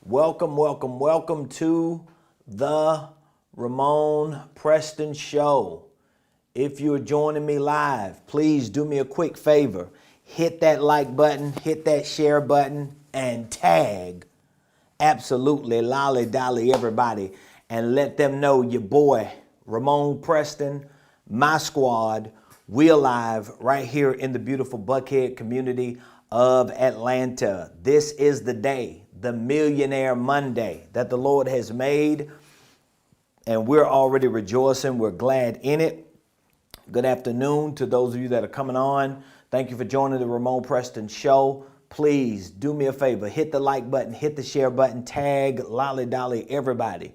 Welcome, welcome, welcome to the Ramonepreston Show. If you're joining me live, please do me a quick favor. Hit that like button, hit that share button, and tag absolutely lolly dolly everybody and let them know your boy, Ramonepreston, my squad, we're live right here in the beautiful Buckhead community of Atlanta. This is the day, the Millionaire Monday that the Lord has made, and we're already rejoicing. We're glad in it. Good afternoon to those of you that are coming on. Thank you for joining the Ramonepreston Show. Please do me a favor, hit the like button, hit the share button, tag lolly dolly everybody.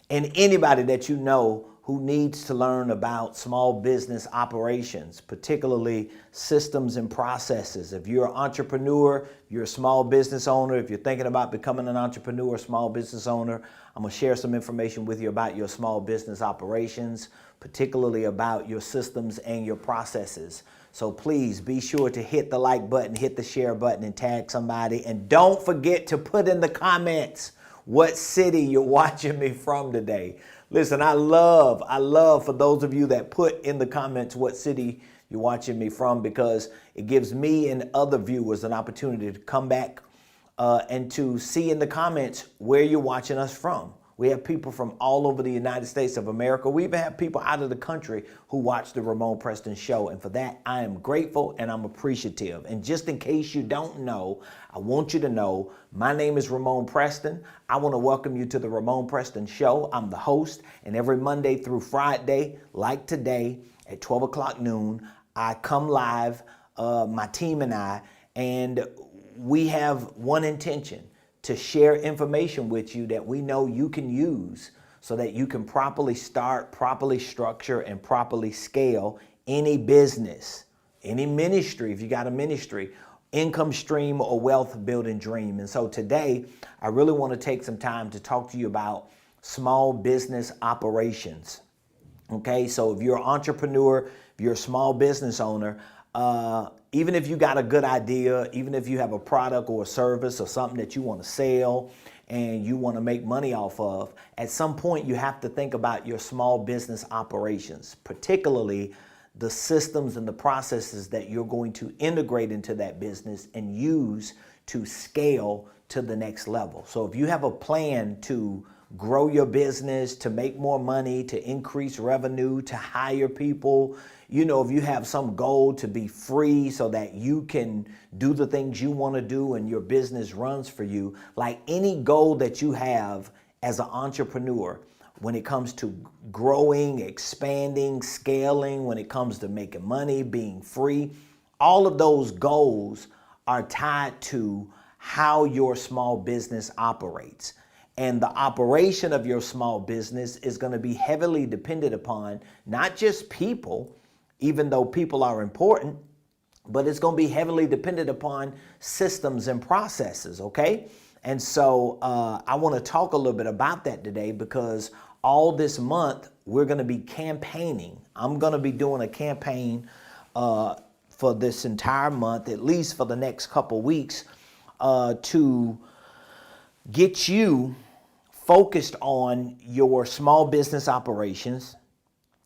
And anybody that you know who needs to learn about small business operations, particularly systems and processes. If you're an entrepreneur, you're a small business owner, if you're thinking about becoming an entrepreneur, small business owner, I'm gonna share some information with you about your small business operations, particularly about your systems and your processes. So please be sure to hit the like button, hit the share button, and tag somebody. And don't forget to put in the comments what city you're watching me from today. Listen, I love for those of you that put in the comments what city you're watching me from, because it gives me and other viewers an opportunity to come back and to see in the comments where you're watching us from. We have people from all over the United States of America. We even have people out of the country who watch the Ramonepreston Show. And for that, I am grateful and I'm appreciative. And just in case you don't know, I want you to know my name is Ramonepreston. I want to welcome you to the Ramonepreston Show. I'm the host, and every Monday through Friday, like today at 12 o'clock noon, I come live, my team and we have one intention: to share information with you that we know you can use so that you can properly start, properly structure, and properly scale any business, any ministry, if you got a ministry, income stream, or wealth building dream. And so today, I really want to take some time to talk to you about small business operations. Okay, so if you're an entrepreneur, if you're a small business owner, even if you got a good idea, even if you have a product or a service or something that you want to sell and you want to make money off of, at some point you have to think about your small business operations, particularly the systems and the processes that you're going to integrate into that business and use to scale to the next level. So if you have a plan to grow your business, to make more money, to increase revenue, to hire people, you know, if you have some goal to be free so that you can do the things you want to do and your business runs for you, like any goal that you have as an entrepreneur, when it comes to growing, expanding, scaling, when it comes to making money, being free, all of those goals are tied to how your small business operates. And the operation of your small business is going to be heavily dependent upon not just people, even though people are important, but it's going to be heavily dependent upon systems and processes, okay? And so I want to talk a little bit about that today, because all this month we're going to be campaigning. I'm going to be doing a campaign for this entire month, at least for the next couple weeks, to get you focused on your small business operations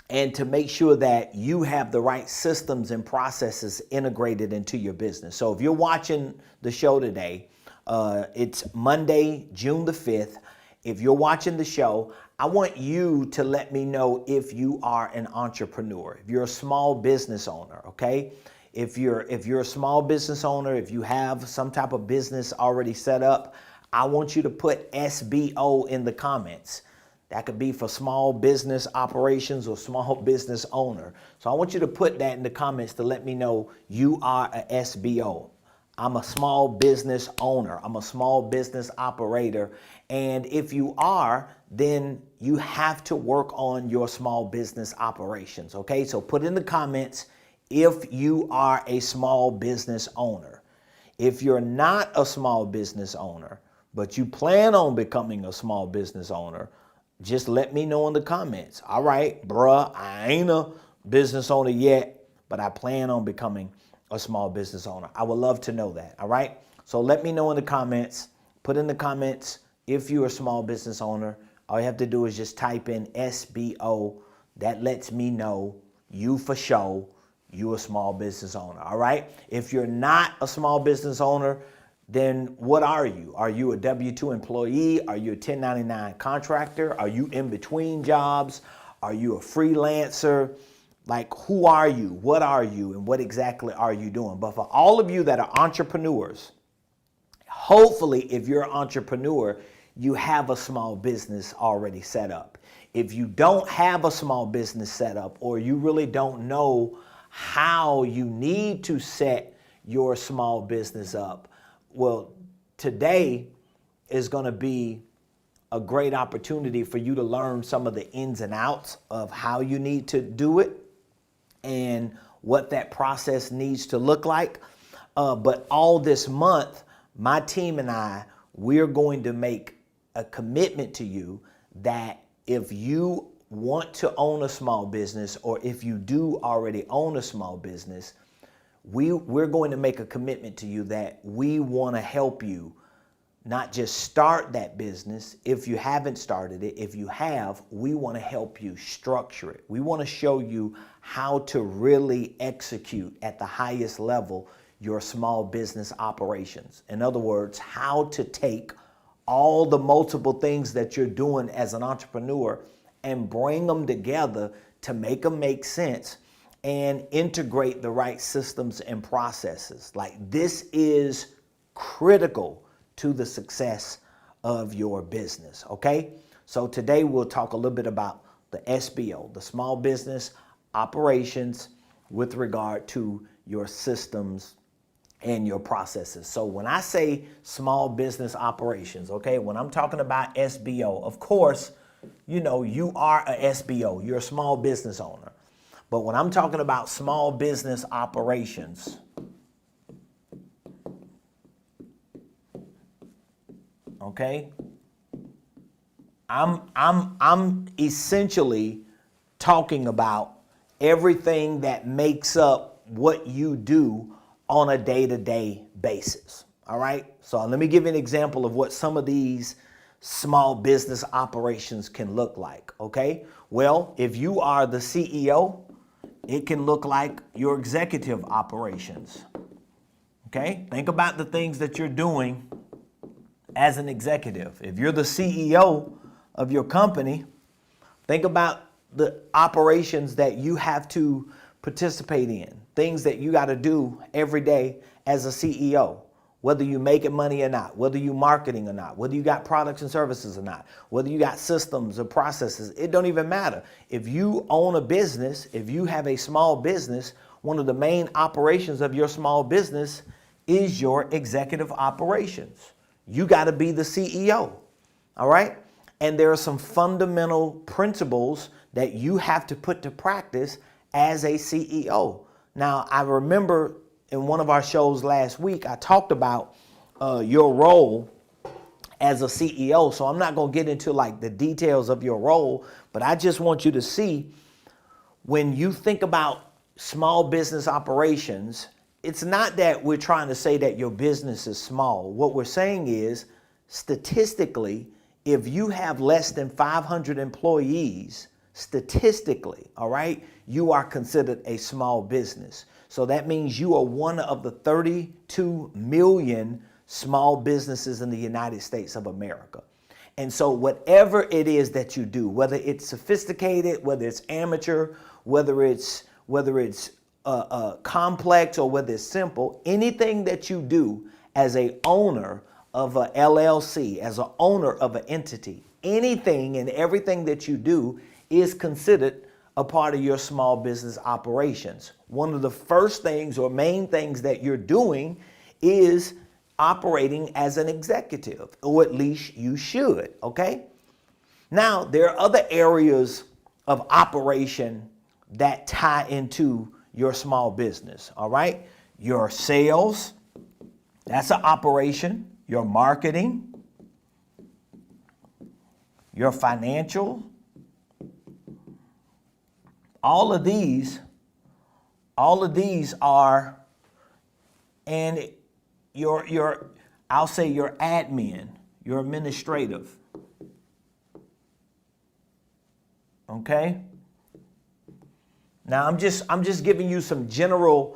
and to make sure that you have the right systems and processes integrated into your business. So if you're watching the show today, it's Monday, June the 5th. If you're watching the show, I want you to let me know if you are an entrepreneur, if you're a small business owner, okay? If you're a small business owner, if you have some type of business already set up, I want you to put SBO in the comments. That could be for small business operations or small business owner. So I want you to put that in the comments to let me know you are a SBO. I'm a small business owner. I'm a small business operator. And if you are, then you have to work on your small business operations. Okay, so put in the comments if you are a small business owner. If you're not a small business owner, but you plan on becoming a small business owner, just let me know in the comments. All right, bruh, I ain't a business owner yet, but I plan on becoming a small business owner. I would love to know that, all right? So let me know in the comments. Put in the comments if you're a small business owner, all you have to do is just type in SBO. That lets me know you for sure, you're a small business owner, all right? If you're not a small business owner, then what are you? Are you a W-2 employee? Are you a 1099 contractor? Are you in between jobs? Are you a freelancer? Like, who are you? What are you? And what exactly are you doing? But for all of you that are entrepreneurs, hopefully, if you're an entrepreneur, you have a small business already set up. If you don't have a small business set up, or you really don't know how you need to set your small business up, well, today is going to be a great opportunity for you to learn some of the ins and outs of how you need to do it and what that process needs to look like. But all this month, my team and I, we're going to make a commitment to you that if you want to own a small business, or if you do already own a small business, we're going to make a commitment to you that we want to help you not just start that business. If you haven't started it, if you have, we want to help you structure it. We want to show you how to really execute at the highest level your small business operations. In other words, how to take all the multiple things that you're doing as an entrepreneur and bring them together to make them make sense and integrate the right systems and processes. Like, this is critical to the success of your business, okay? So today we'll talk a little bit about the SBO, the small business operations, with regard to your systems and your processes. So when I say small business operations, okay, when I'm talking about SBO, of course, you know, you are a SBO, you're a small business owner. But when I'm talking about small business operations, okay, I'm essentially talking about everything that makes up what you do on a day-to-day basis. All right. So let me give you an example of what some of these small business operations can look like. Okay. Well, if you are the CEO, it can look like your executive operations. Okay. Think about the things that you're doing as an executive. If you're the CEO of your company, think about the operations that you have to participate in, things that you got to do every day as a CEO, whether you making money or not, whether you marketing or not, whether you got products and services or not, whether you got systems or processes, it don't even matter. If you own a business, if you have a small business, one of the main operations of your small business is your executive operations. You got to be the CEO, all right? And there are some fundamental principles that you have to put to practice as a CEO. Now, I remember in one of our shows last week, I talked about your role as a CEO. So I'm not going to get into like the details of your role, but I just want you to see, when you think about small business operations, it's not that we're trying to say that your business is small. What we're saying is, statistically, if you have less than 500 employees, statistically, all right, you are considered a small business. So that means you are one of the 32 million small businesses in the United States of America. And so whatever it is that you do, whether it's sophisticated, whether it's amateur, whether it's complex, or whether it's simple, anything that you do as a owner of a LLC, as an owner of an entity, anything and everything that you do is considered a part of your small business operations. One of the first things or main things that you're doing is operating as an executive, or at least you should, okay? Now, there are other areas of operation that tie into your small business, all right? Your sales, that's an operation. Your marketing, your financial, all of these are, and I'll say your admin, You're administrative. Okay? Now I'm just giving you some general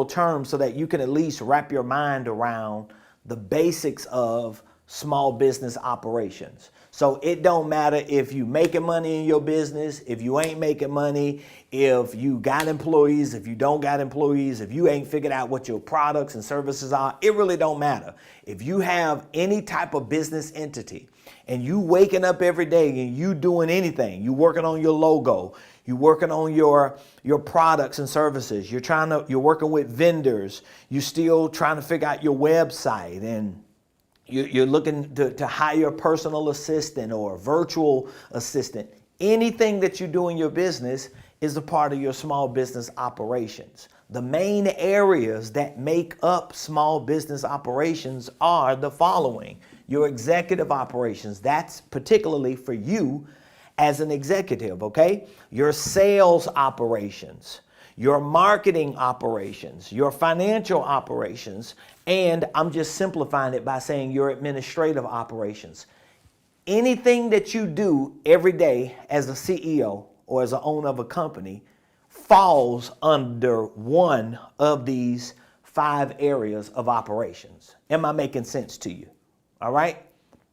terms so that you can at least wrap your mind around the basics of small business operations. So it don't matter if you making money in your business, if you ain't making money, if you got employees, if you don't got employees, if you ain't figured out what your products and services are, it really don't matter. If you have any type of business entity and you waking up every day and you doing anything, you working on your logo, you working on your products and services, you're working with vendors, you still trying to figure out your website, and you're looking to hire a personal assistant or a virtual assistant. Anything that you do in your business is a part of your small business operations. The main areas that make up small business operations are the following. Your executive operations, that's particularly for you as an executive, okay? Your sales operations, your marketing operations, your financial operations, and I'm just simplifying it by saying your administrative operations. Anything that you do every day as a CEO or as an owner of a company falls under one of these 5 areas of operations. Am I making sense to you? All right?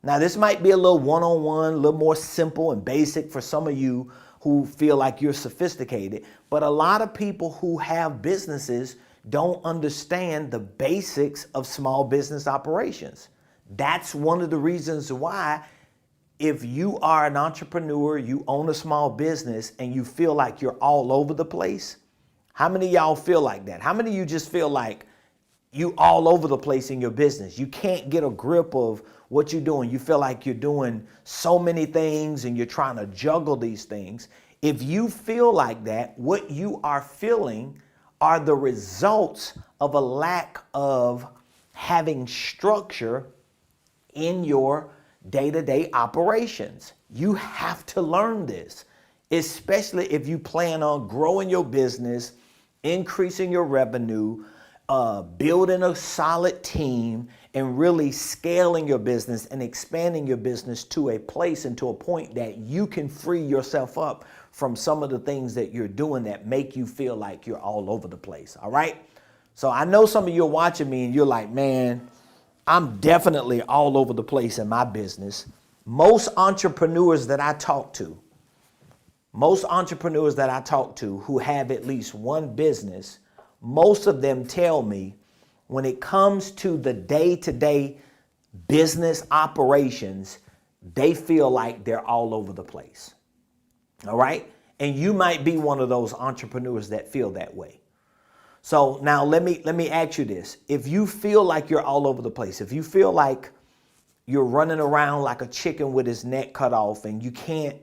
Now, this might be a little one-on-one, a little more simple and basic for some of you who feel like you're sophisticated, but a lot of people who have businesses don't understand the basics of small business operations. That's one of the reasons why, if you are an entrepreneur, you own a small business, and you feel like you're all over the place. How many of y'all feel like that? How many of you just feel like you all over the place in your business? You can't get a grip of what you're doing. You feel like you're doing so many things and you're trying to juggle these things. If you feel like that, what you are feeling are the results of a lack of having structure in your day-to-day operations. You have to learn this, especially if you plan on growing your business, increasing your revenue, building a solid team, and really scaling your business and expanding your business to a place and to a point that you can free yourself up from some of the things that you're doing that make you feel like you're all over the place. All right? So I know some of you are watching me and you're like, man, I'm definitely all over the place in my business. Most entrepreneurs that I talk to who have at least one business, most of them tell me when it comes to the day-to-day business operations, they feel like they're all over the place. All right? And you might be one of those entrepreneurs that feel that way. So now let me ask you this. If you feel like you're all over the place, if you feel like you're running around like a chicken with his neck cut off and you can't,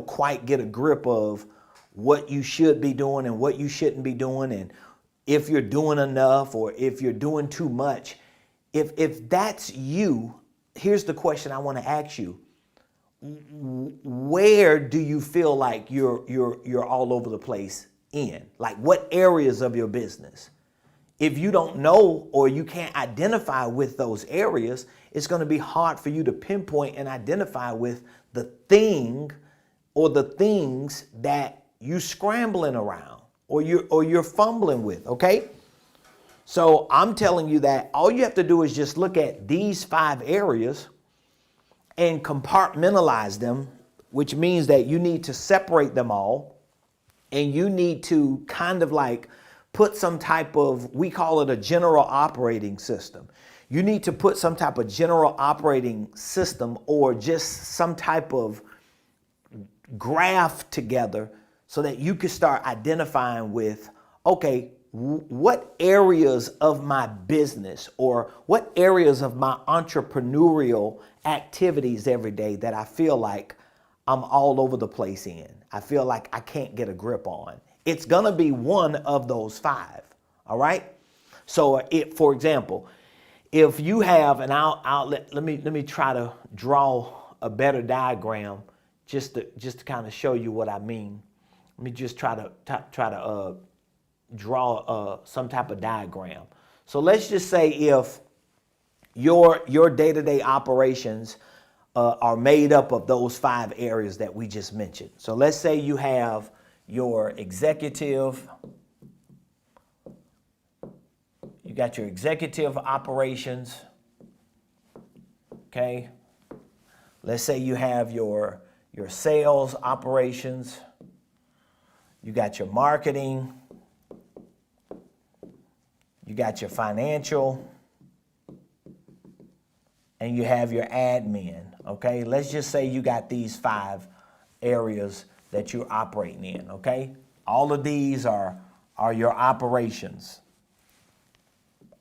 quite get a grip of what you should be doing and what you shouldn't be doing, and if you're doing enough or if you're doing too much, if that's you, here's the question I want to ask you. Where do you feel like you're all over the place in? Like, what areas of your business? If you don't know or you can't identify with those areas, it's going to be hard for you to pinpoint and identify with the thing or the things that you're scrambling around or you're fumbling with, okay? So I'm telling you that all you have to do is just look at these 5 areas and compartmentalize them, which means that you need to separate them all, and you need to kind of like put some type of, we call it a general operating system. You need to put some type of general operating system or just some type of graph together so that you can start identifying with, okay, what areas of my business or what areas of my entrepreneurial activities every day that I feel like I'm all over the place in, I feel like I can't get a grip on. It's going to be one of those 5. All right. So for example, if you have, and let me try to draw a better diagram just to kind of show you what I mean. Let me just try to draw some type of diagram. So let's just say if your day-to-day operations are made up of those 5 areas that we just mentioned. So let's say you have your executive, you got your executive operations, okay? Let's say you have your sales operations, you got your marketing, you got your financial, and you have your admin, okay? Let's just say you got these 5 areas that you're operating in, okay? All of these are your operations.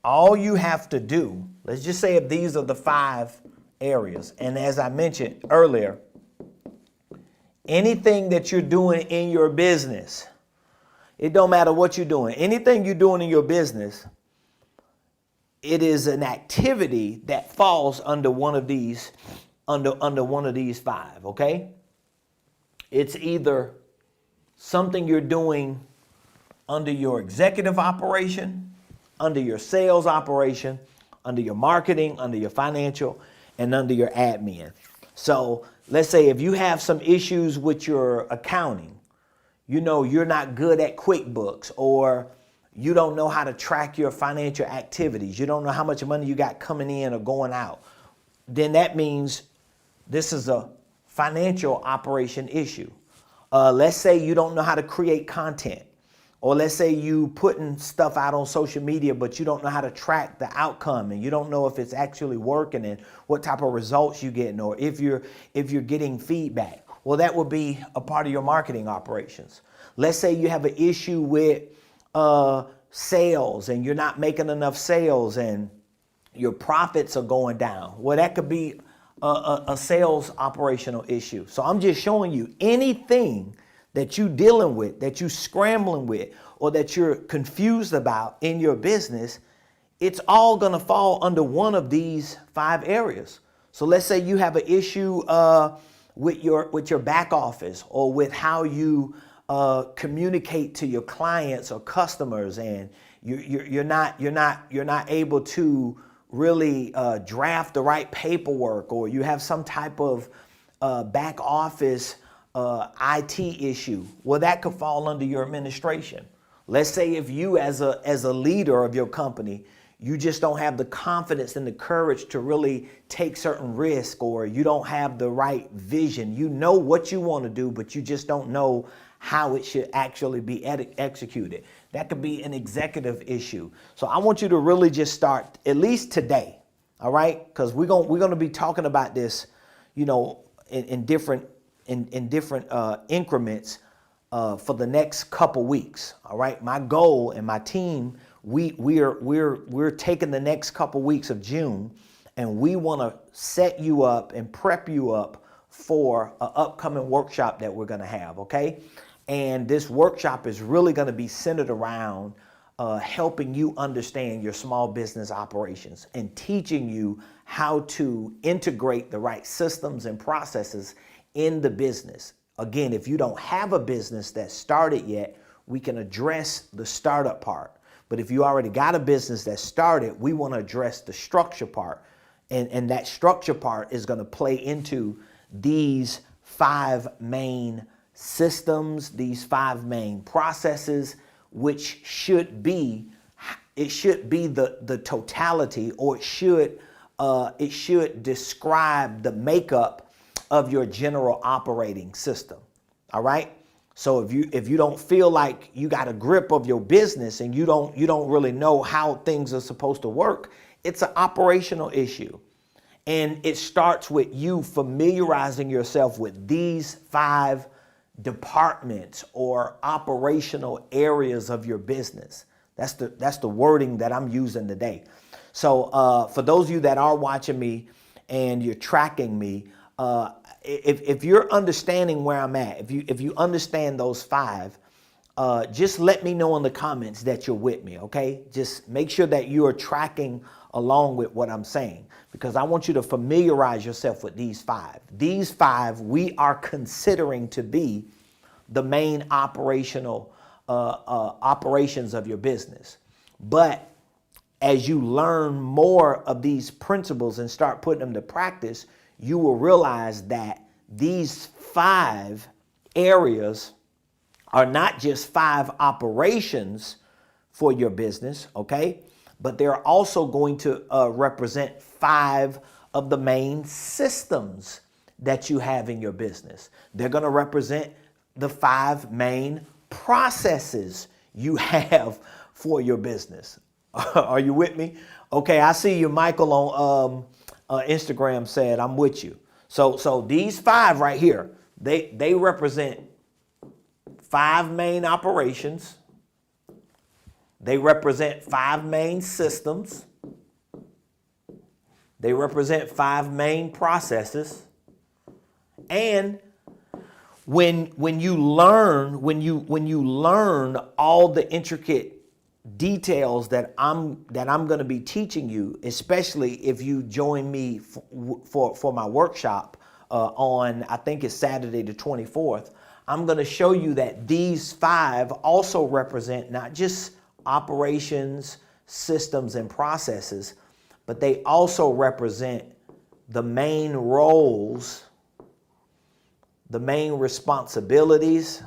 All you have to do, let's just say if these are the 5 areas, and as I mentioned earlier, anything that you're doing in your business, it don't matter what you're doing, anything you're doing in your business, it is an activity that falls under one of these, under one of these 5, okay? It's either something you're doing under your executive operation, under your sales operation, under your marketing, under your financial, and under your admin. So let's say if you have some issues with your accounting, you know you're not good at QuickBooks, or you don't know how to track your financial activities, you don't know how much money you got coming in or going out, then that means this is a financial operation issue. Let's say you don't know how to create content, or let's say you putting stuff out on social media, but you don't know how to track the outcome, and you don't know if it's actually working and what type of results you're getting, or if you're getting feedback. Well, that would be a part of your marketing operations. Let's say you have an issue with sales, and you're not making enough sales, and your profits are going down. Well, that could be a sales operational issue. So I'm just showing you anything that you're dealing with, that you're scrambling with, or that you're confused about in your business, it's all gonna fall under one of these 5 areas. So let's say you have an issue with your back office, or with how you communicate to your clients or customers, and you're not able to really draft the right paperwork, or you have some type of back office IT issue. Well, that could fall under your administration. Let's say if you as a leader of your company, you just don't have the confidence and the courage to really take certain risks, or you don't have the right vision. You know what you want to do, but you just don't know how it should actually be executed. That could be an executive issue. So I want you to really just start, at least today, all right? Because we're going to be talking about this, you know, in different increments for the next couple weeks. All right. My goal and my team, we're taking the next couple weeks of June, and we want to set you up and prep you up for an upcoming workshop that we're going to have. Okay. And this workshop is really going to be centered around helping you understand your small business operations and teaching you how to integrate the right systems and processes in the business. Again, if you don't have a business that's started yet, we can address the startup part. But if you already got a business that started, we want to address the structure part. And that structure part is going to play into these 5 main systems, these 5 main processes, which should be the totality, or it should describe the makeup of your general operating system. All right. So if you don't feel like you got a grip of your business, and you don't really know how things are supposed to work, it's an operational issue. And it starts with you familiarizing yourself with these 5 departments or operational areas of your business. That's the wording that I'm using today. So for those of you that are watching me and you're tracking me, if you're understanding where I'm at, if you understand those 5, just let me know in the comments that you're with me, okay? Just make sure that you are tracking along with what I'm saying, because I want you to familiarize yourself with these 5. These 5 we are considering to be the main operational operations of your business. But as you learn more of these principles and start putting them to practice, you will realize that these 5 areas are not just 5 operations for your business, okay? But they're also going to represent 5 of the main systems that you have in your business. They're going to represent the 5 main processes you have for your business. Are you with me? Okay, I see you, Michael, on Instagram said, I'm with you. So these 5 right here, they represent 5 main operations. They represent 5 main systems. They represent 5 main processes. And when you learn all the intricate details that I'm going to be teaching you, especially if you join me for my workshop on, I think it's Saturday the 24th, I'm going to show you that these 5 also represent not just operations, systems, and processes, but they also represent the main roles, the main responsibilities,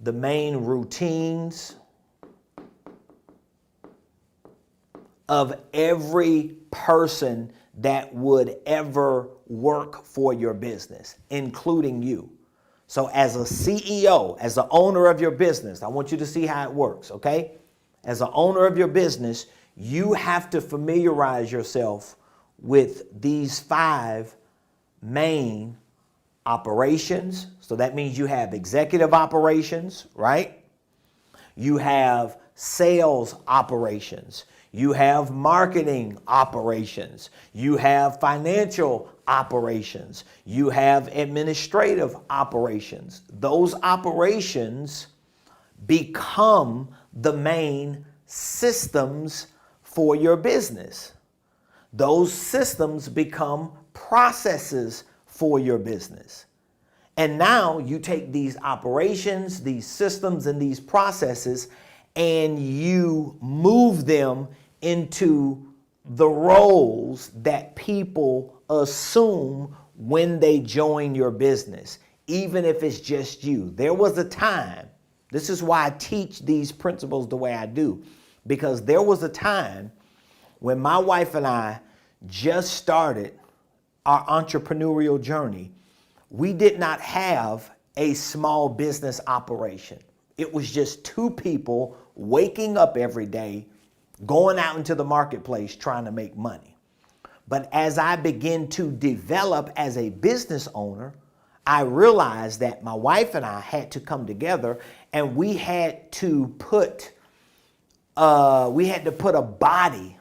the main routines of every person that would ever work for your business, including you. So as a CEO, as the owner of your business, I want you to see how it works, okay? As an owner of your business, you have to familiarize yourself with these 5 main operations. So that means you have executive operations, right? You have sales operations. You have marketing operations. You have financial operations. You have administrative operations. Those operations become the main systems for your business. Those systems become processes for your business. And now you take these operations, these systems, and these processes, and you move them into the roles that people assume when they join your business, even if it's just you. There was a time, this is why I teach these principles the way I do, because there was a time when my wife and I just started our entrepreneurial journey. We did not have a small business operation. It was just 2 people waking up every day, going out into the marketplace trying to make money. But as I began to develop as a business owner, I realized that my wife and I had to come together, and we had to put a body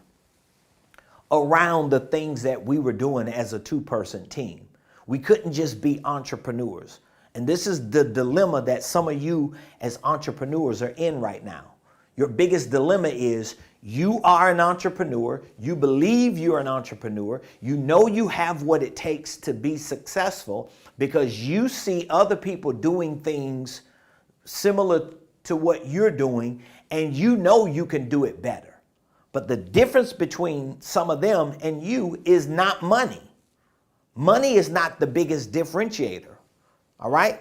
around the things that we were doing as a 2-person team. We couldn't just be entrepreneurs. And this is the dilemma that some of you as entrepreneurs are in right now. Your biggest dilemma is you are an entrepreneur, you believe you're an entrepreneur, you know you have what it takes to be successful because you see other people doing things similar to what you're doing, and you know you can do it better. But the difference between some of them and you is not money. Money is not the biggest differentiator, all right?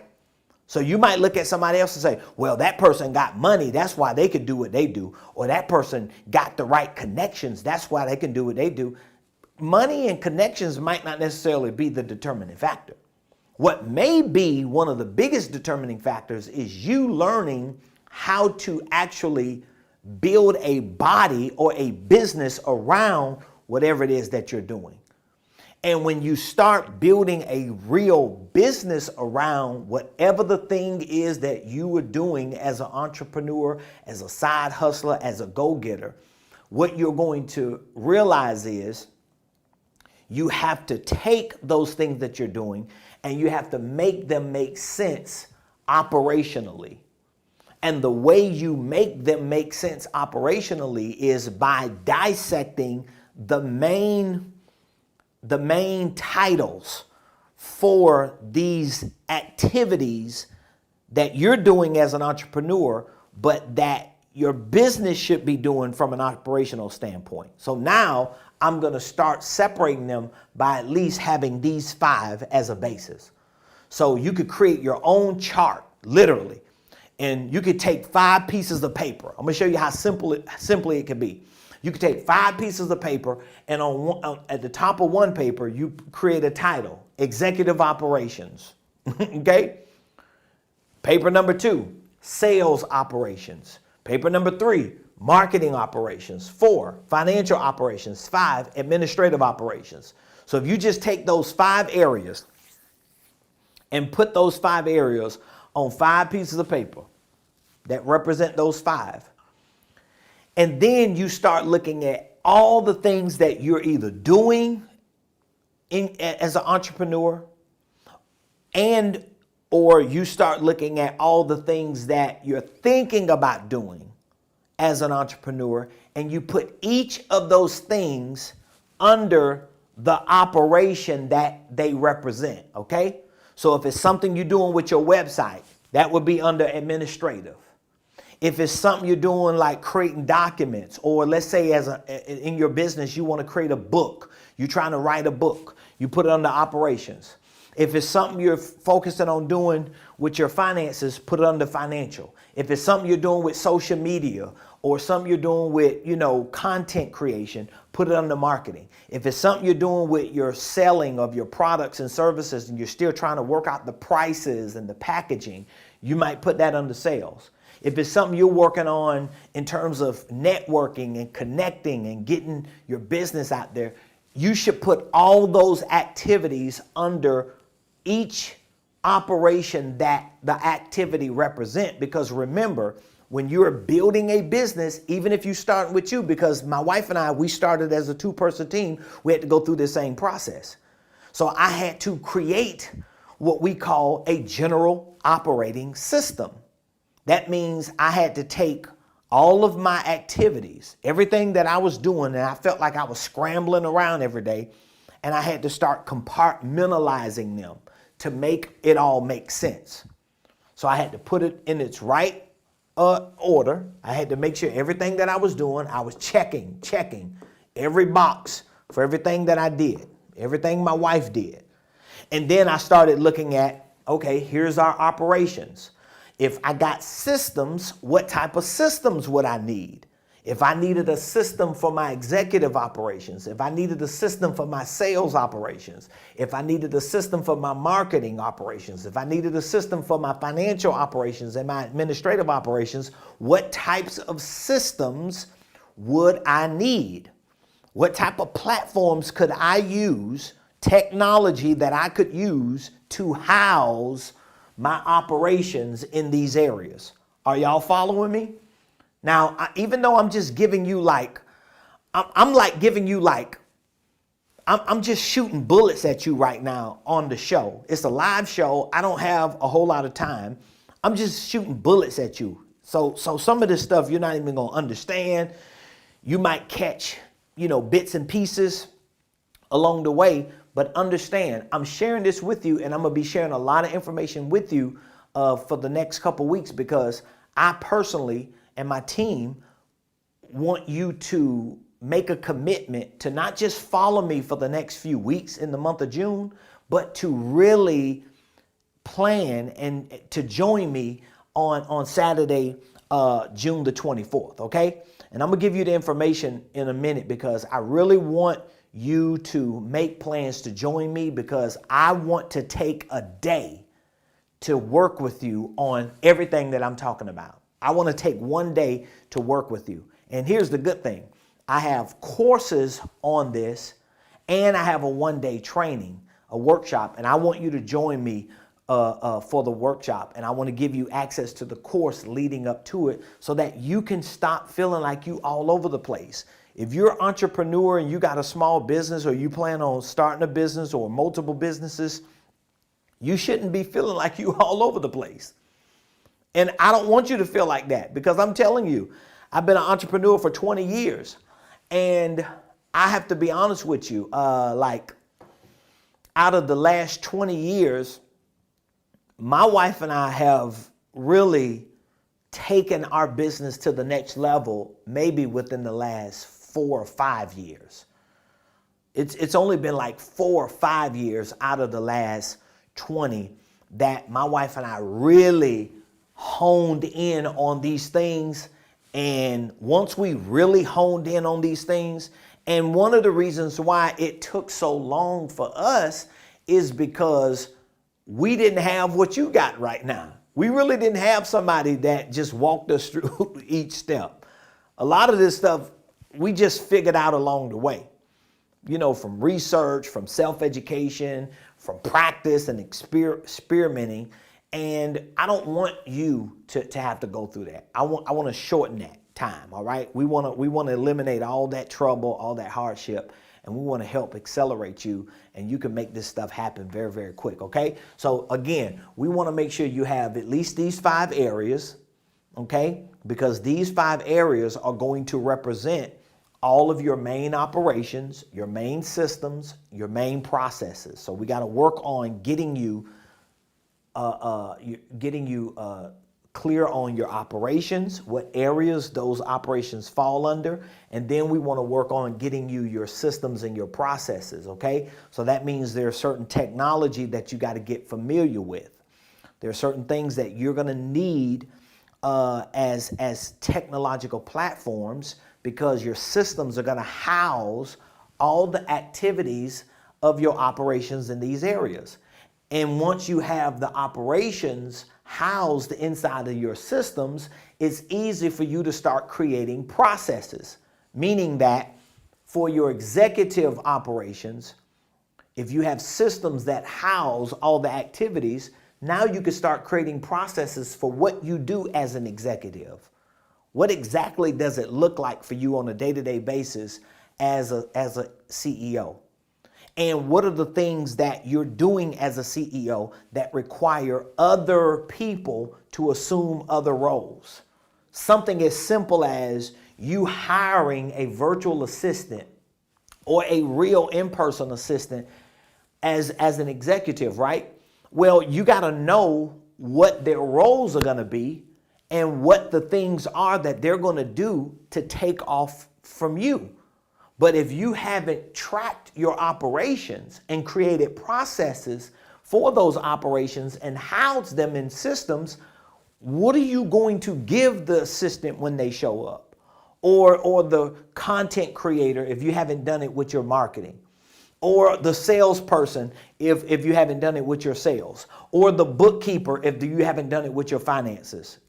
So you might look at somebody else and say, well, that person got money, that's why they could do what they do. Or that person got the right connections, that's why they can do what they do. Money and connections might not necessarily be the determining factor. What may be one of the biggest determining factors is you learning how to actually build a body or a business around whatever it is that you're doing. And when you start building a real business around whatever the thing is that you are doing as an entrepreneur, as a side hustler, as a go-getter, what you're going to realize is you have to take those things that you're doing and you have to make them make sense operationally. And the way you make them make sense operationally is by dissecting the main titles for these activities that you're doing as an entrepreneur, but that your business should be doing from an operational standpoint. So now I'm going to start separating them by at least having these 5 as a basis. So you could create your own chart, literally, and you could take 5 pieces of paper. I'm going to show you how simply it can be. You could take 5 pieces of paper, and at the top of one paper, you create a title, Executive Operations. Okay? Paper number 2, Sales Operations. Paper number 3, Marketing Operations. 4, Financial Operations. 5, Administrative Operations. So if you just take those 5 areas and put those 5 areas on 5 pieces of paper that represent those 5, and then you start looking at all the things that you're either doing as an entrepreneur, and or you start looking at all the things that you're thinking about doing as an entrepreneur, and you put each of those things under the operation that they represent, okay? So if it's something you're doing with your website, that would be under administrative. If it's something you're doing like creating documents, or let's say in your business you want to create a book, you're trying to write a book, you put it under operations. If it's something you're focusing on doing with your finances, put it under financial. If it's something you're doing with social media, or something you're doing with, content creation, put it under marketing. If it's something you're doing with your selling of your products and services, and you're still trying to work out the prices and the packaging, you might put that under sales. If it's something you're working on in terms of networking and connecting and getting your business out there, you should put all those activities under each operation that the activity represent. Because remember, when you're building a business, even if you start with you, because my wife and I, we started as a 2-person team, we had to go through the same process. So I had to create what we call a general operating system. That means I had to take all of my activities, everything that I was doing, and I felt like I was scrambling around every day, and I had to start compartmentalizing them to make it all make sense. So I had to put it in its right order. I had to make sure everything that I was doing, I was checking every box for everything that I did, everything my wife did. And then I started looking at, okay, here's our operations. If I got systems, what type of systems would I need? If I needed a system for my executive operations, if I needed a system for my sales operations, if I needed a system for my marketing operations, if I needed a system for my financial operations and my administrative operations, what types of systems would I need? What type of platforms could I use, technology that I could use to house my operations in these areas? Are y'all following me? Now, even though I'm just giving you I'm just shooting bullets at you right now on the show. It's a live show. I don't have a whole lot of time. I'm just shooting bullets at you. So some of this stuff you're not even going to understand. You might catch, bits and pieces along the way, but understand, I'm sharing this with you, and I'm going to be sharing a lot of information with you for the next couple weeks, because I personally and my team want you to make a commitment to not just follow me for the next few weeks in the month of June, but to really plan and to join me on Saturday, June the 24th, okay? And I'm going to give you the information in a minute, because I really want you to make plans to join me, because I want to take a day to work with you on everything that I'm talking about. I want to take one day to work with you. And here's the good thing. I have courses on this, and I have a one-day training, a workshop, and I want you to join me for the workshop. And I want to give you access to the course leading up to it, so that you can stop feeling like you all over the place. If you're an entrepreneur and you got a small business, or you plan on starting a business or multiple businesses, you shouldn't be feeling like you all over the place. And I don't want you to feel like that, because I'm telling you, I've been an entrepreneur for 20 years. And I have to be honest with you, out of the last 20 years, my wife and I have really taken our business to the next level maybe within the last 4 or 5 years. It's only been like 4 or 5 years out of the last 20 that my wife and I really honed in on these things. And once we really honed in on these things, and one of the reasons why it took so long for us is because we didn't have what you got right now. We really didn't have somebody that just walked us through each step. A lot of this stuff we just figured out along the way, from research, from self-education, from practice and experimenting. And I don't want you to have to go through that. I want to shorten that time. All right. We want to eliminate all that trouble, all that hardship, and we want to help accelerate you, and you can make this stuff happen very, very quick. Okay. So again, we want to make sure you have at least these 5 areas. Okay. Because these 5 areas are going to represent all of your main operations, your main systems, your main processes. So we got to work on getting you clear on your operations, what areas those operations fall under, and then we want to work on getting you your systems and your processes, okay? So that means there's certain technology that you got to get familiar with. There are certain things that you're going to need as technological platforms, because your systems are going to house all the activities of your operations in these areas. And once you have the operations housed inside of your systems, it's easy for you to start creating processes, meaning that for your executive operations, if you have systems that house all the activities, now you can start creating processes for what you do as an executive. What exactly does it look like for you on a day-to-day basis as a CEO? And what are the things that you're doing as a CEO that require other people to assume other roles? Something as simple as you hiring a virtual assistant or a real in-person assistant as an executive, right? Well, you got to know what their roles are going to be and what the things are that they're going to do to take off from you. But if you haven't tracked your operations and created processes for those operations and housed them in systems, what are you going to give the assistant when they show up? Or the content creator if you haven't done it with your marketing? Or the salesperson if you haven't done it with your sales, or the bookkeeper if you haven't done it with your finances,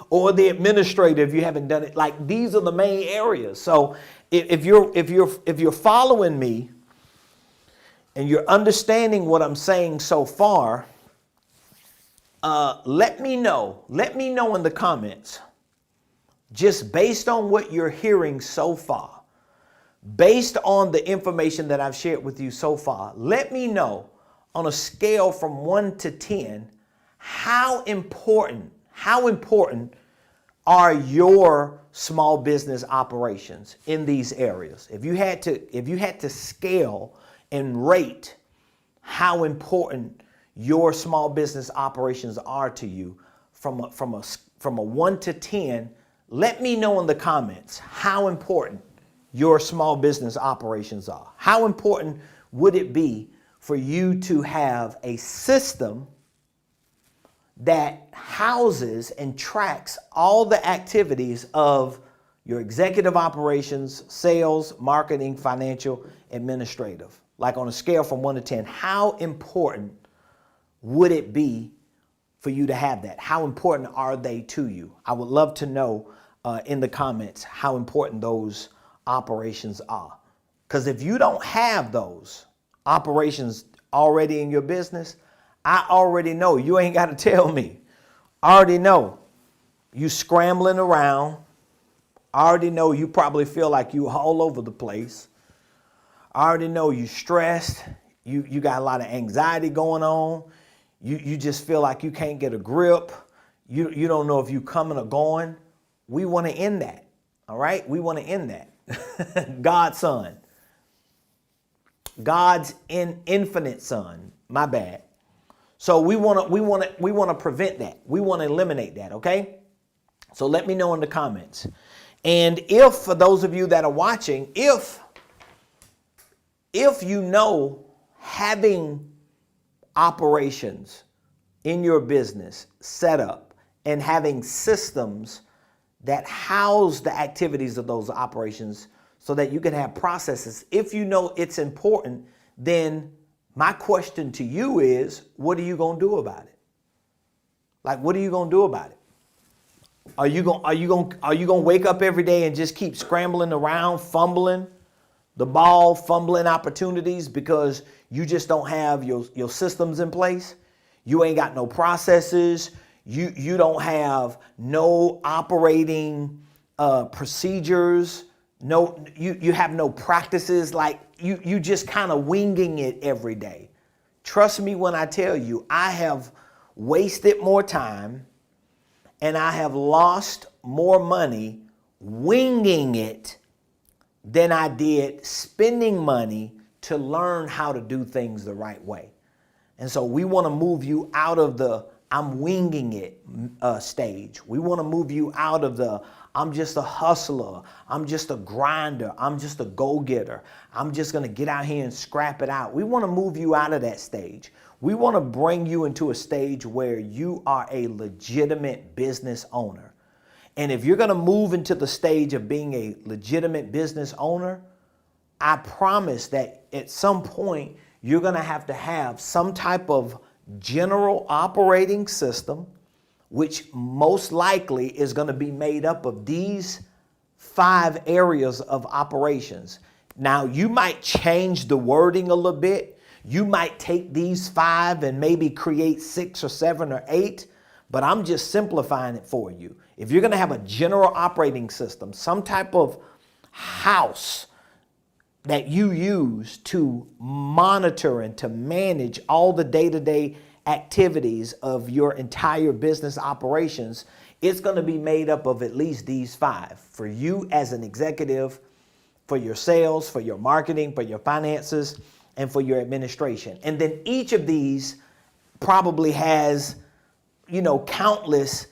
or the administrator if you haven't done it. Like, these are the main areas. So if you're following me and you're understanding what I'm saying so far, let me know. Let me know in the comments, just based on what you're hearing so far. Based on the information that I've shared with you so far, let me know on a scale from 1 to 10, how important are your small business operations in these areas? If you had to scale and rate how important your small business operations are to you from a 1 to 10, let me know in the comments how important your small business operations are. How important would it be for you to have a system that houses and tracks all the activities of your executive operations, sales, marketing, financial, administrative? Like, on a scale from 1 to 10, how important would it be for you to have that? How important are they to you? I would love to know in the comments how important those operations are. Because if you don't have those operations already in your business, I already know. You ain't got to tell me. I already know you scrambling around. I already know you probably feel like you all over the place. I already know you stressed. You got a lot of anxiety going on. You just feel like you can't get a grip. You don't know if you coming or going. We want to end that. All right? We want to end that. God's son. God's infinite son. My bad. So we want to prevent that. We want to eliminate that, okay? So let me know in the comments. And if, for those of you that are watching, if you know having operations in your business set up and having systems that house the activities of those operations so that you can have processes, if you know it's important, then my question to you is, what are you going to do about it? Like, what are you going to do about it? Are you going to wake up every day and just keep scrambling around, fumbling the ball, fumbling opportunities because you just don't have your systems in place? You ain't got no processes. You don't have no operating procedures. No, you have no practices. Like you just kind of winging it every day. Trust me when I tell you, I have wasted more time and I have lost more money winging it than I did spending money to learn how to do things the right way. And so we want to move you out of the I'm winging it stage. We want to move you out of the I'm just a hustler, I'm just a grinder, I'm just a go-getter, I'm just going to get out here and scrap it out. We want to move you out of that stage. We want to bring you into a stage where you are a legitimate business owner. And if you're going to move into the stage of being a legitimate business owner, I promise that at some point you're going to have some type of general operating system, which most likely is going to be made up of these 5 areas of operations. Now, you might change the wording a little bit. You might take these 5 and maybe create 6 or 7 or 8, but I'm just simplifying it for you. If you're going to have a general operating system, some type of house that you use to monitor and to manage all the day-to-day activities of your entire business operations, it's going to be made up of at least these 5. For you as an executive, for your sales, for your marketing, for your finances, and for your administration. And then each of these probably has, countless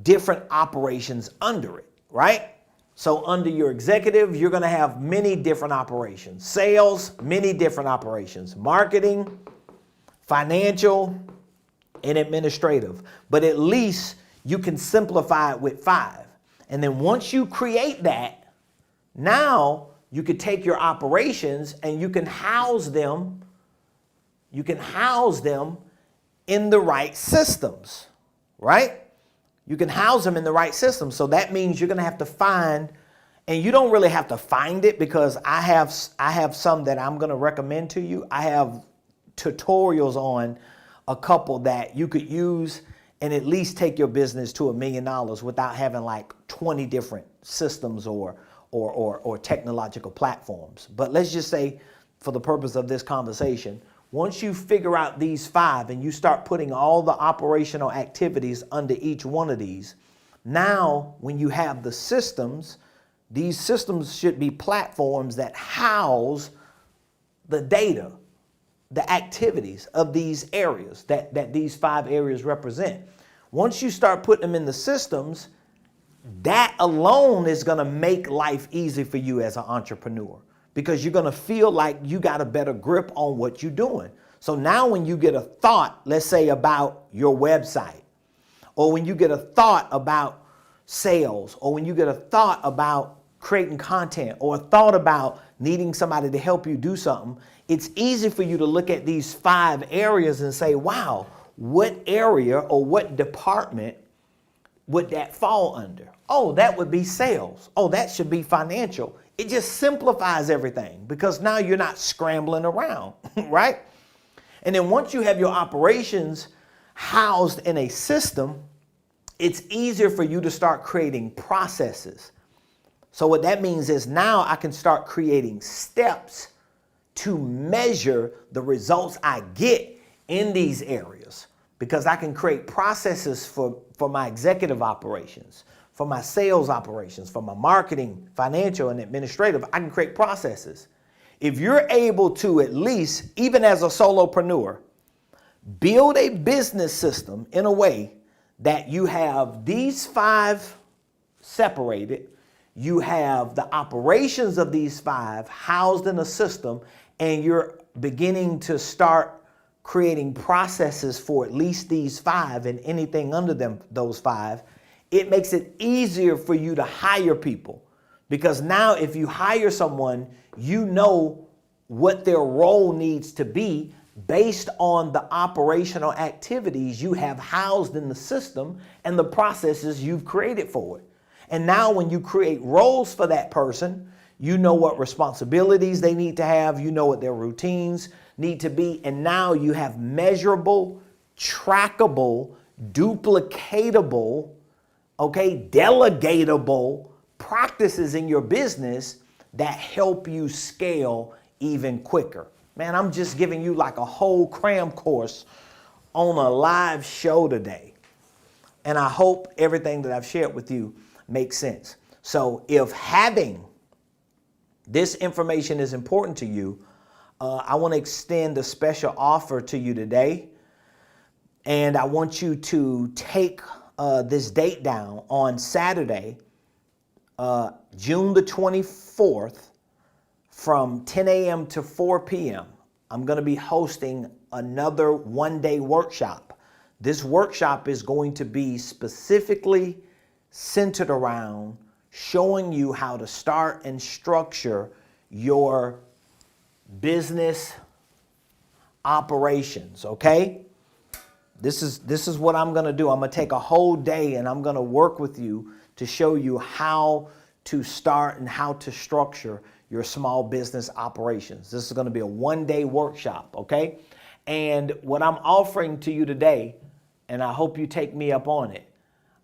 different operations under it, right? So under your executive, you're going to have many different operations. Sales, many different operations. Marketing, financial, and administrative. But at least you can simplify it with 5. And then once you create that, now you could take your operations and you can house them. You can house them in the right systems, right? You can house them in the right systems. So that means you're going to have to find, and you don't really have to find it because I have some that I'm going to recommend to you. I have tutorials on a couple that you could use and at least take your business to $1 million without having like 20 different systems or technological platforms. But let's just say, for the purpose of this conversation, once you figure out these 5 and you start putting all the operational activities under each one of these, now when you have the systems, these systems should be platforms that house the data, the activities of these areas that these 5 areas represent. Once you start putting them in the systems, that alone is going to make life easy for you as an entrepreneur, because you're going to feel like you got a better grip on what you're doing. So now when you get a thought, let's say about your website, or when you get a thought about sales, or when you get a thought about creating content, or a thought about needing somebody to help you do something, it's easy for you to look at these 5 areas and say, wow, what area or what department would that fall under? Oh, that would be sales. Oh, that should be financial. It just simplifies everything because now you're not scrambling around, right? And then once you have your operations housed in a system, it's easier for you to start creating processes. So what that means is now I can start creating steps to measure the results I get in these areas, because I can create processes for my executive operations, for my sales operations, for my marketing, financial, and administrative. I can create processes. If you're able to, at least, even as a solopreneur, Build a business system in a way that you have these 5 separated. You have the operations of these 5 housed in a system, and you're beginning to start creating processes for at least these 5 and anything under them, those 5. It makes it easier for you to hire people, because now if you hire someone, you know what their role needs to be based on the operational activities you have housed in the system and the processes you've created for it. And now when you create roles for that person, you know what responsibilities they need to have, you know what their routines need to be, and now you have measurable, trackable, duplicatable, delegatable practices in your business that help you scale even quicker. Man, I'm just giving you like a whole cram course on a live show today. And I hope everything that I've shared with you makes sense. So if having this information is important to you, I want to extend a special offer to you today. And I want you to take this date down on Saturday, June the 24th, from 10 a.m. to 4 p.m. I'm going to be hosting another one-day workshop. This workshop is going to be specifically centered around showing you how to start and structure your business operations, okay? This is what I'm going to do. I'm going to take a whole day and I'm going to work with you to show you how to start and how to structure your small business operations. This is going to be a one-day workshop, okay? And what I'm offering to you today, and I hope you take me up on it,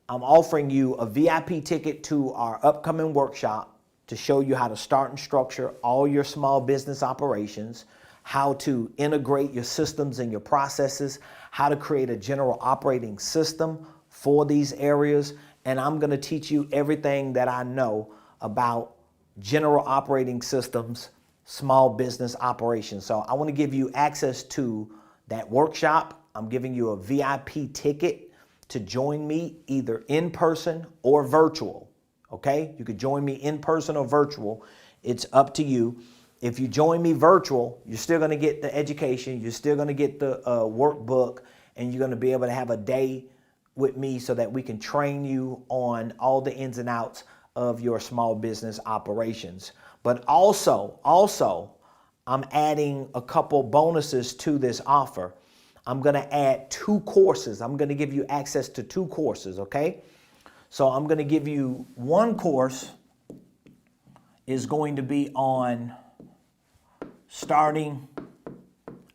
I'm offering you a VIP ticket to our upcoming workshop to show you how to start and structure all your small business operations, how to integrate your systems and your processes, how to create a general operating system for these areas. And I'm going to teach you everything that I know about general operating systems, small business operations. So I want to give you access to that workshop. I'm giving you a VIP ticket to join me either in person or virtual. Okay? You could join me in person or virtual. It's up to you. If you join me virtual, you're still going to get the education. You're still going to get the workbook, and you're going to be able to have a day with me so that we can train you on all the ins and outs of your small business operations. But also, I'm adding a couple bonuses to this offer. I'm going to add 2 courses. I'm going to give you access to 2 courses, okay? So I'm going to give you one course is going to be on starting,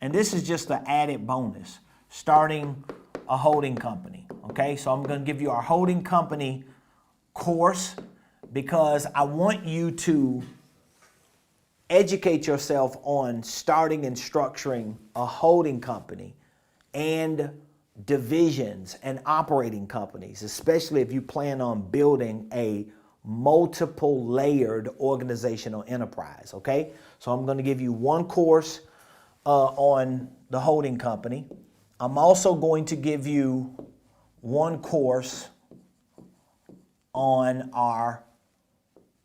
and this is just an added bonus, starting a holding company, okay? So I'm going to give you our holding company course because I want you to educate yourself on starting and structuring a holding company and divisions and operating companies, especially if you plan on building a multiple layered organizational enterprise, okay? So I'm going to give you one course on the holding company. I'm also going to give you one course on our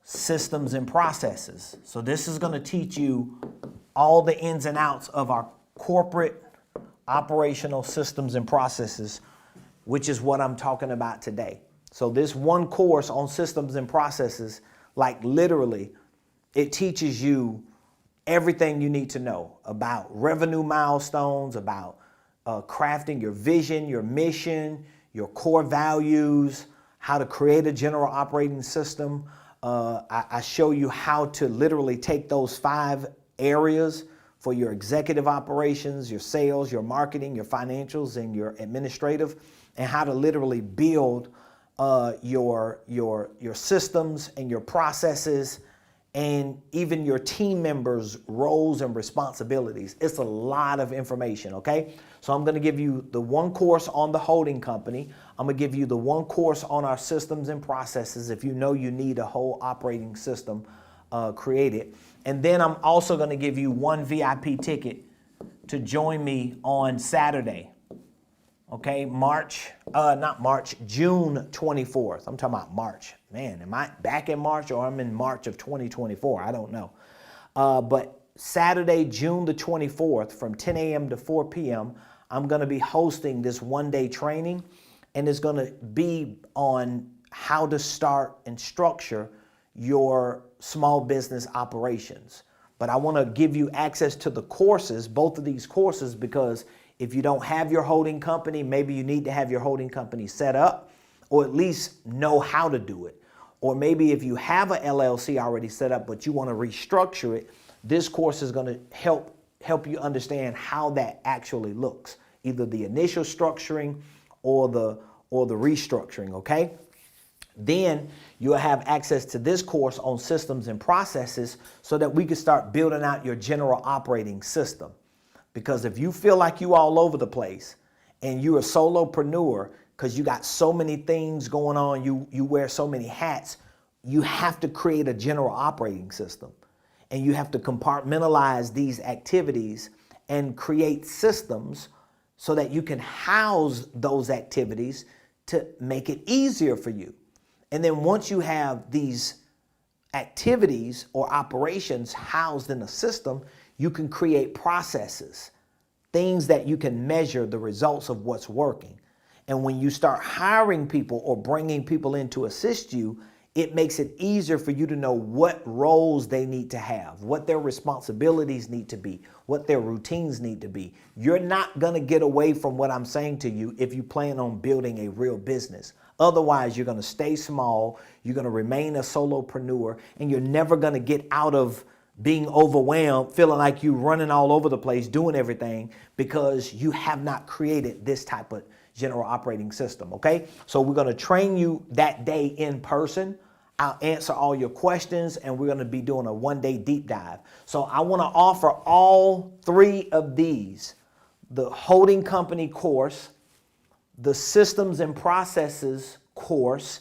systems and processes. So this is going to teach you all the ins and outs of our corporate operational systems and processes, which is what I'm talking about today. So this one course on systems and processes, like literally, it teaches you everything you need to know about revenue milestones, about crafting your vision, your mission, your core values, how to create a general operating system. I show you how to literally take those 5 areas for your executive operations, your sales, your marketing, your financials, and your administrative, and how to literally build your systems and your processes and even your team members' roles and responsibilities. It's a lot of information, okay? So I'm going to give you the one course on the holding company. I'm going to give you the one course on our systems and processes if you know you need a whole operating system created. And then I'm also going to give you one VIP ticket to join me on Saturday, Okay, June 24th. I'm talking about March. Man, am I back in March or I'm in March of 2024? I don't know. But Saturday, June the 24th from 10 a.m. to 4 p.m., I'm going to be hosting this one-day training, and it's going to be on how to start and structure your small business operations. But I want to give you access to the courses, both of these courses, because if you don't have your holding company, maybe you need to have your holding company set up or at least know how to do it. Or maybe if you have a LLC already set up, but you want to restructure it, this course is going to help you understand how that actually looks, either the initial structuring or the restructuring, okay? Then you'll have access to this course on systems and processes so that we can start building out your general operating system. Because if you feel like you all over the place and you're a solopreneur because you got so many things going on, you wear so many hats, you have to create a general operating system. And you have to compartmentalize these activities and create systems so that you can house those activities to make it easier for you. And then once you have these activities or operations housed in a system, you can create processes, things that you can measure the results of what's working. And when you start hiring people or bringing people in to assist you, it makes it easier for you to know what roles they need to have, what their responsibilities need to be, what their routines need to be. You're not going to get away from what I'm saying to you if you plan on building a real business. Otherwise, you're going to stay small, you're going to remain a solopreneur, and you're never going to get out of being overwhelmed, feeling like you're running all over the place, doing everything, because you have not created this type of general operating system, okay? So we're going to train you that day in person. I'll answer all your questions, and we're going to be doing a one-day deep dive. So I want to offer all three of these, the holding company course, the systems and processes course,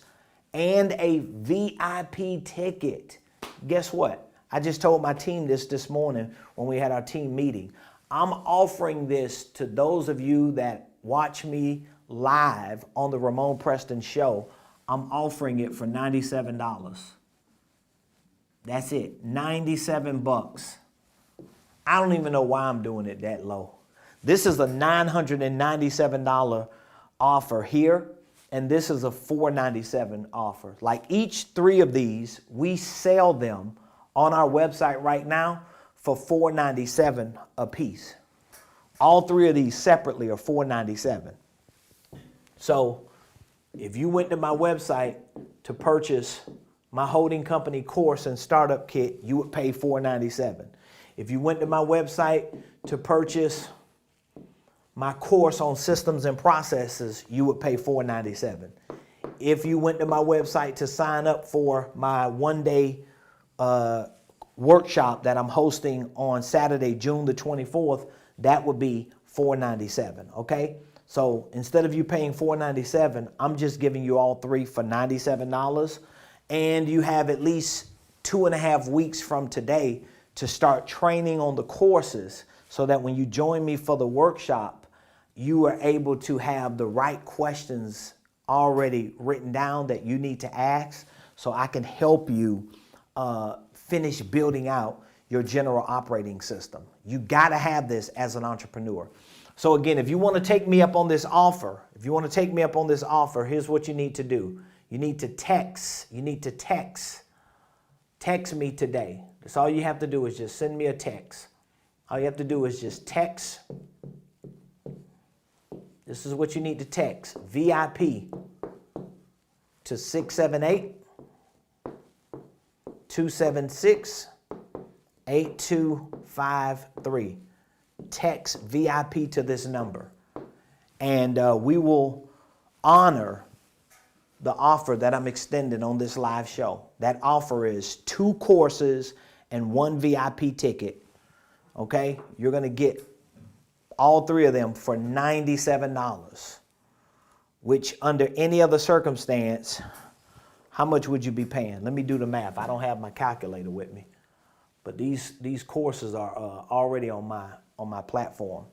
and a VIP ticket. Guess what? I just told my team this morning when we had our team meeting. I'm offering this to those of you that watch me live on the Ramonepreston show. I'm offering it for $97. That's it, 97 bucks. I don't even know why I'm doing it that low. This is a $997 offer here, and this is a $497 offer. Like each three of these, we sell them on our website right now for $497 a piece. All three of these separately are $497. So if you went to my website to purchase my holding company course and startup kit, you would pay $497. If you went to my website to purchase my course on systems and processes, you would pay $497. If you went to my website to sign up for my one-day workshop that I'm hosting on Saturday, June the 24th, that would be $497, okay? So instead of you paying $497, I'm just giving you all three for $97, and you have at least 2.5 weeks from today to start training on the courses so that when you join me for the workshop, you are able to have the right questions already written down that you need to ask so I can help you finish building out your general operating system. You got to have this as an entrepreneur. So again, if you want to take me up on this offer, here's what you need to do. You need to text me today. That's all you have to do is just send me a text. All you have to do is just text. This is what you need to text. VIP to 678-276-8253. Text VIP to this number, and we will honor the offer that I'm extending on this live show. That offer is 2 courses and 1 VIP ticket. Okay, you're going to get all 3 of them for $97, which under any other circumstance, how much would you be paying? Let me do the math. I don't have my calculator with me, but these courses are already on my platform.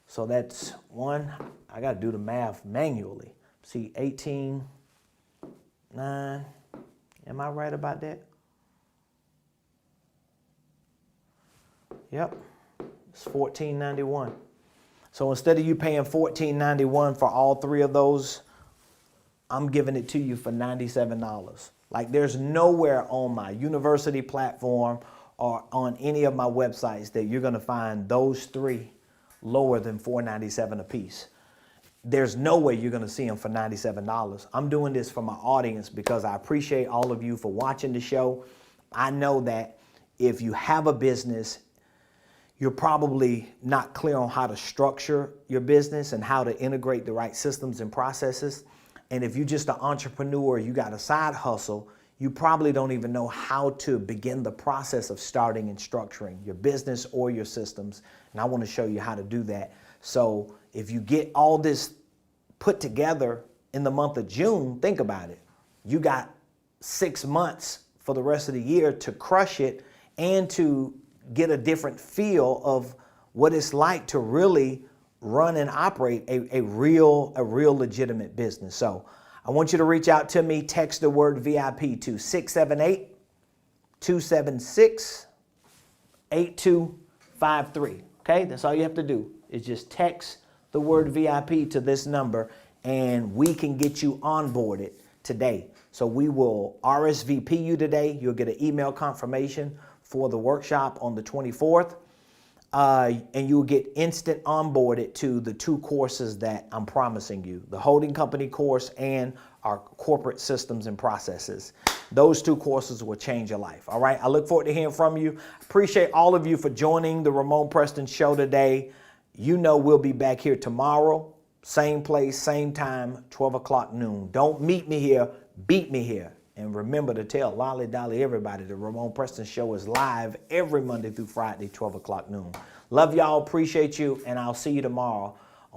So that's one. I got to do the math manually. See, 18, 9. Am I right about that? Yep. It's $14.91. So instead of you paying $14.91 for all three of those, I'm giving it to you for $97. Like, there's nowhere on my university platform or on any of my websites that you're going to find those three lower than $4.97 a piece. There's no way you're going to see them for $97. I'm doing this for my audience because I appreciate all of you for watching the show. I know that if you have a business, you're probably not clear on how to structure your business and how to integrate the right systems and processes. And if you're just an entrepreneur, you got a side hustle, you probably don't even know how to begin the process of starting and structuring your business or your systems. And I want to show you how to do that. So if you get all this put together in the month of June, think about it. You got 6 months for the rest of the year to crush it and to get a different feel of what it's like to really run and operate a real legitimate business. So I want you to reach out to me. Text the word VIP to 678-276-8253. Okay, that's all you have to do is just text the word VIP to this number and we can get you onboarded today. So we will RSVP you today. You'll get an email confirmation for the workshop on the 24th. And you'll get instant onboarded to the 2 courses that I'm promising you, the holding company course and our corporate systems and processes. Those 2 courses will change your life. All right. I look forward to hearing from you. Appreciate all of you for joining the Ramonepreston show today. You know, we'll be back here tomorrow, same place, same time, 12 o'clock noon. Don't meet me here, beat me here. And remember to tell Lolly Dolly everybody the Ramonepreston show is live every Monday through Friday, 12 o'clock noon. Love y'all, appreciate you, and I'll see you tomorrow